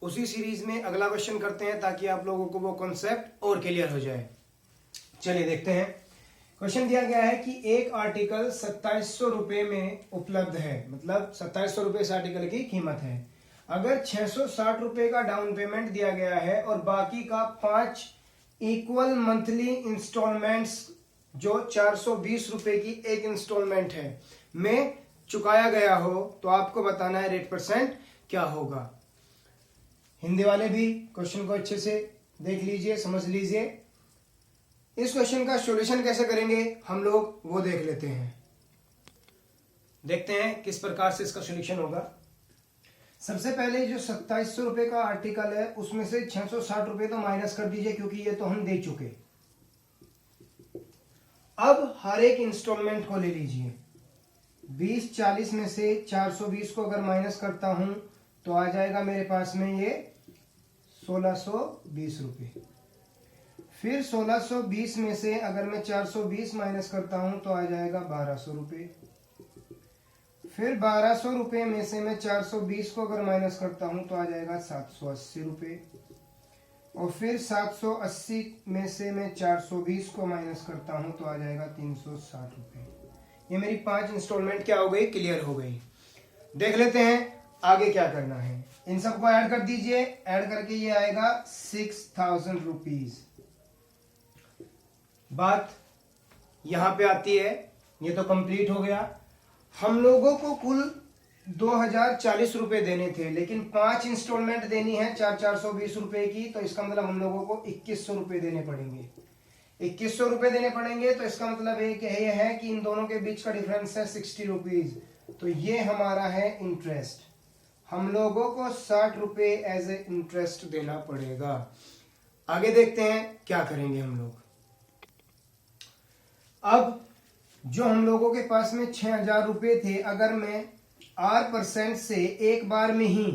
उसी सीरीज में अगला क्वेश्चन करते हैं ताकि आप लोगों को वो कॉन्सेप्ट और क्लियर हो जाए। चलिए देखते हैं। क्वेश्चन दिया गया है कि एक आर्टिकल 2700 रुपए में उपलब्ध है, मतलब 2700 रुपए इस आर्टिकल की कीमत है। अगर 660 रुपए का डाउन पेमेंट दिया गया है और बाकी का 5 इक्वल मंथली इंस्टॉलमेंट्स जो 420 रुपए की एक इंस्टॉलमेंट है में चुकाया गया हो, तो आपको बताना है रेट परसेंट क्या होगा। हिंदी वाले भी क्वेश्चन को अच्छे से देख लीजिए, समझ लीजिए। इस क्वेश्चन का सॉल्यूशन कैसे करेंगे हम लोग वो देख लेते हैं। देखते हैं किस प्रकार से इसका सॉल्यूशन होगा। सबसे पहले जो 2700 रुपए का आर्टिकल है उसमें से 660 रुपए तो माइनस कर दीजिए क्योंकि ये तो हम दे चुके। अब हर एक इंस्टॉलमेंट को ले लीजिए। 20-40 में से 420 को अगर माइनस करता हूं तो आ जाएगा मेरे पास में ये 1620 रुपए। फिर 1620 में से अगर मैं 420 माइनस करता हूं तो आ जाएगा 1200 रुपए। फिर 1200 रुपए में से मैं 420 को अगर माइनस करता हूं तो आ जाएगा 780 रुपए। और फिर 780 में से मैं 420 को माइनस करता हूं तो आ जाएगा 360 रुपए। ये मेरी 5 इंस्टॉलमेंट क्या हो गई, क्लियर हो गई। देख लेते हैं आगे क्या करना है। इन सबको ऐड कर दीजिए, ऐड करके ये आएगा 6000 रुपीज। बात यहां पे आती है, ये तो कंप्लीट हो गया। हम लोगों को कुल 2040 रुपए देने थे, लेकिन 5 इंस्टॉलमेंट देनी है 420 रुपए की, तो इसका मतलब हम लोगों को 2100 रुपए देने पड़ेंगे। 2100 रुपए देने पड़ेंगे तो इसका मतलब ये है कि इन दोनों के बीच का डिफरेंस है 60 रुपीज। तो ये हमारा है इंटरेस्ट। हम लोगों को 60 रुपए एज ए इंटरेस्ट देना पड़ेगा। आगे देखते हैं क्या करेंगे हम लोग। अब जो हम लोगों के पास में 6000 रुपए थे, अगर मैं R% से एक बार में ही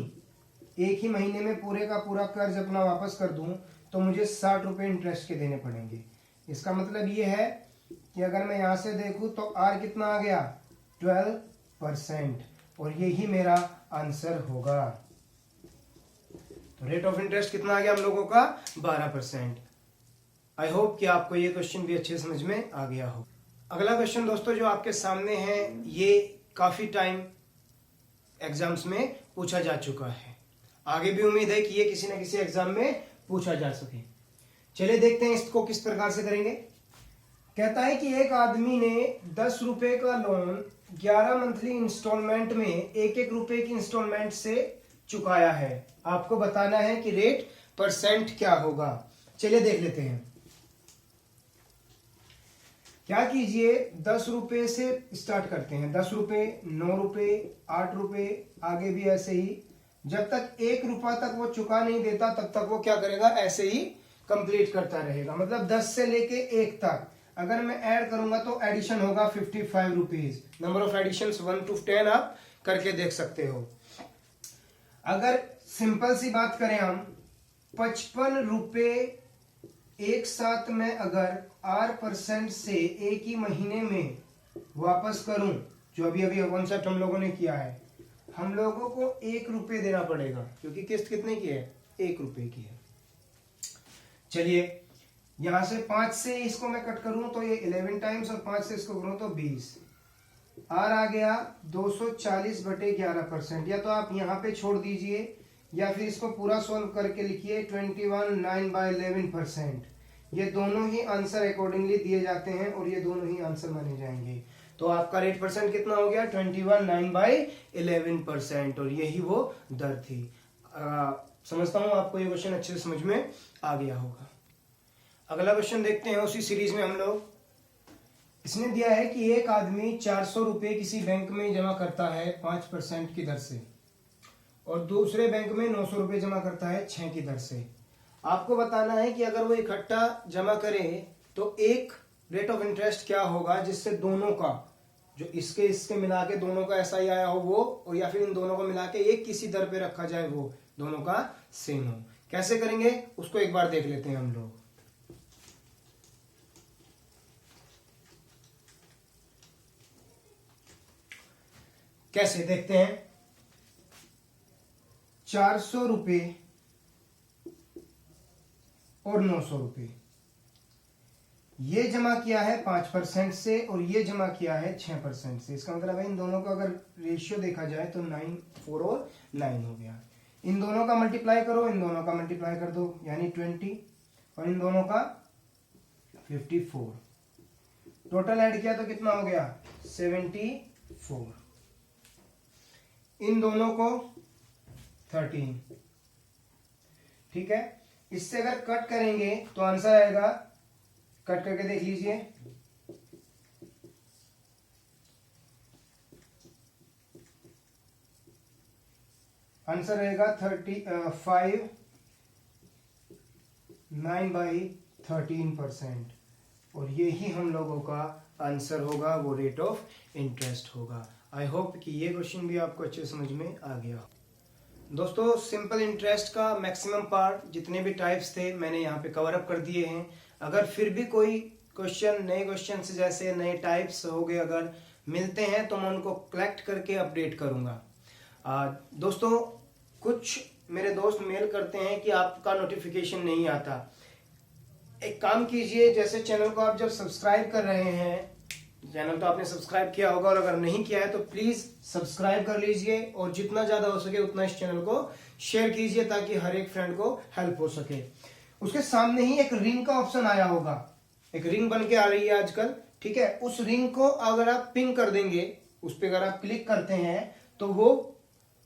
एक ही महीने में पूरे का पूरा कर्ज अपना वापस कर दूं तो मुझे 60 रुपए इंटरेस्ट के देने पड़ेंगे। इसका मतलब ये है कि अगर मैं यहां से देखूं तो R कितना आ गया 12%, और यही मेरा आंसर होगा। तो रेट ऑफ इंटरेस्ट कितना आ गया हम लोगों का 12%। आई होप कि आपको ये क्वेश्चन भी अच्छे समझ में आ गया हो। अगला क्वेश्चन दोस्तों जो आपके सामने है, ये काफी टाइम एग्जाम्स में पूछा जा चुका है। आगे भी उम्मीद है कि ये किसी न किसी एग्जाम में पूछा जा सके। चलिए देखते हैं इसको किस प्रकार से करेंगे। कहता है कि एक आदमी ने 10 रुपए का लोन 11 मंथली इंस्टॉलमेंट में 1-1 रुपए की इंस्टॉलमेंट से चुकाया है। आपको बताना है कि रेट परसेंट क्या होगा। चलिए देख लेते हैं। क्या कीजिए, 10 रुपए से स्टार्ट करते हैं। 10 रुपए, 9 रुपए, 8 रुपए, आगे भी ऐसे ही। जब तक 1 रुपया तक वो चुका नहीं देता तब तक वो क्या करेगा, ऐसे ही कंप्लीट करता रहेगा। मतलब 10 से लेके 1 तक अगर मैं ऐड करूंगा तो एडिशन होगा 55 rupees. Number of addition 1 to 10 आप करके देख सकते हो। अगर सिंपल सी बात करें हम, 55 रुपए एक साथ में अगर R% से एक ही महीने में वापस करूं, जो अभी अभी कॉन्सेप्ट हम लोगों ने किया है, हम लोगों को 1 रुपए देना पड़ेगा क्योंकि किस्त कितने की है, 1 रुपए की है। चलिए यहां से 5 से इसको मैं कट करूं तो ये 11 टाइम्स, और 5 से इसको करूं तो 20। R आ गया 240/11%। या तो आप यहां पे छोड़ दीजिए या फिर इसको पूरा सोल्व करके लिखिए 21/9/11%। ये दोनों ही आंसर अकॉर्डिंगली दिए जाते हैं और ये दोनों ही आंसर माने जाएंगे। तो आपका रेट परसेंट कितना हो गया, 21/9/11%, और यही वो दर थी। समझता हूं आपको ये क्वेश्चन अच्छे से समझ में आ गया होगा। अगला क्वेश्चन देखते हैं उसी सीरीज में हम लोग। इसने दिया है कि एक आदमी 400 रुपए किसी बैंक में जमा करता है 5% की दर से, और दूसरे बैंक में 900 रुपए जमा करता है 6 की दर से। आपको बताना है कि अगर वो इकट्ठा जमा करे तो एक रेट ऑफ इंटरेस्ट क्या होगा जिससे दोनों का, जो इसके मिला के दोनों का ऐसा ही आया हो वो, और या फिर इन दोनों को मिला के एक किसी दर पे रखा जाए वो दोनों का सेम हो। कैसे करेंगे उसको एक बार देख लेते हैं हम लोग। कैसे देखते हैं। 400 रुपए और 900 रुपये। ये जमा किया है 5% से और ये जमा किया है 6% से। इसका मतलब है इन दोनों का अगर रेशियो देखा जाए तो 9, 4 और 9 हो गया। इन दोनों का मल्टीप्लाई करो, इन दोनों का मल्टीप्लाई कर दो, यानी 20 और इन दोनों का 54। टोटल ऐड किया तो कितना हो गया 74। इन दोनों को 13। ठीक है, इससे अगर कट करेंगे तो आंसर आएगा, कट करके देख लीजिए, आंसर रहेगा 35, 9/13%। और ये ही हम लोगों का आंसर होगा, वो रेट ऑफ इंटरेस्ट होगा। आई होप कि ये क्वेश्चन भी आपको अच्छे समझ में आ गया। दोस्तों, सिंपल इंटरेस्ट का मैक्सिमम पार्ट जितने भी टाइप्स थे मैंने यहाँ पे कवर अप कर दिए हैं। अगर फिर भी कोई क्वेश्चन, नए क्वेश्चन से जैसे नए टाइप्स हो गए अगर मिलते हैं तो मैं उनको कलेक्ट करके अपडेट करूँगा। दोस्तों, कुछ मेरे दोस्त मेल करते हैं कि आपका नोटिफिकेशन नहीं आता। एक काम कीजिए, जैसे चैनल को आप जब सब्सक्राइब कर रहे हैं, चैनल तो आपने सब्सक्राइब किया होगा, और अगर नहीं किया है तो प्लीज सब्सक्राइब कर लीजिए और जितना ज्यादा हो सके उतना इस चैनल को शेयर कीजिए ताकि हर एक फ्रेंड को हेल्प हो सके। उसके सामने ही एक रिंग का ऑप्शन आया होगा, एक रिंग बन के आ रही है आजकल, ठीक है। उस रिंग को अगर आप पिंग कर देंगे, उस पर अगर आप क्लिक करते हैं तो वो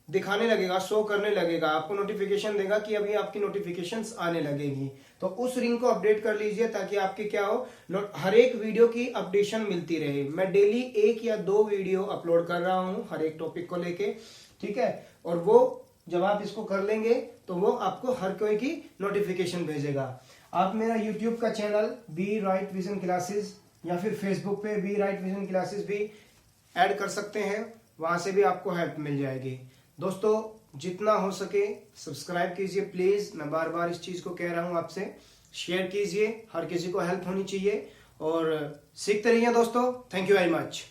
दिखाने लगेगा, शो करने लगेगा, आपको नोटिफिकेशन देगा कि अभी आपकी नोटिफिकेशंस आने लगेगी। तो उस रिंग को अपडेट कर लीजिए ताकि आपके क्या हो, हर एक वीडियो की अपडेशन मिलती रहे। मैं डेली 1 या 2 वीडियो अपलोड कर रहा हूं हर एक टॉपिक को लेके, ठीक है। और वो जब आप इसको कर लेंगे तो वो आपको हर कोई की नोटिफिकेशन भेजेगा। आप मेरा यूट्यूब का channel B right vision classes या फिर फेसबुक पे बी राइट विजन क्लासेस भी ऐड कर सकते हैं, वहां से भी आपको हेल्प मिल जाएगी। दोस्तों, जितना हो सके सब्सक्राइब कीजिए प्लीज। मैं बार बार इस चीज को कह रहा हूं आपसे, शेयर कीजिए, हर किसी को हेल्प होनी चाहिए और सीखते रहिए दोस्तों। Thank you very much.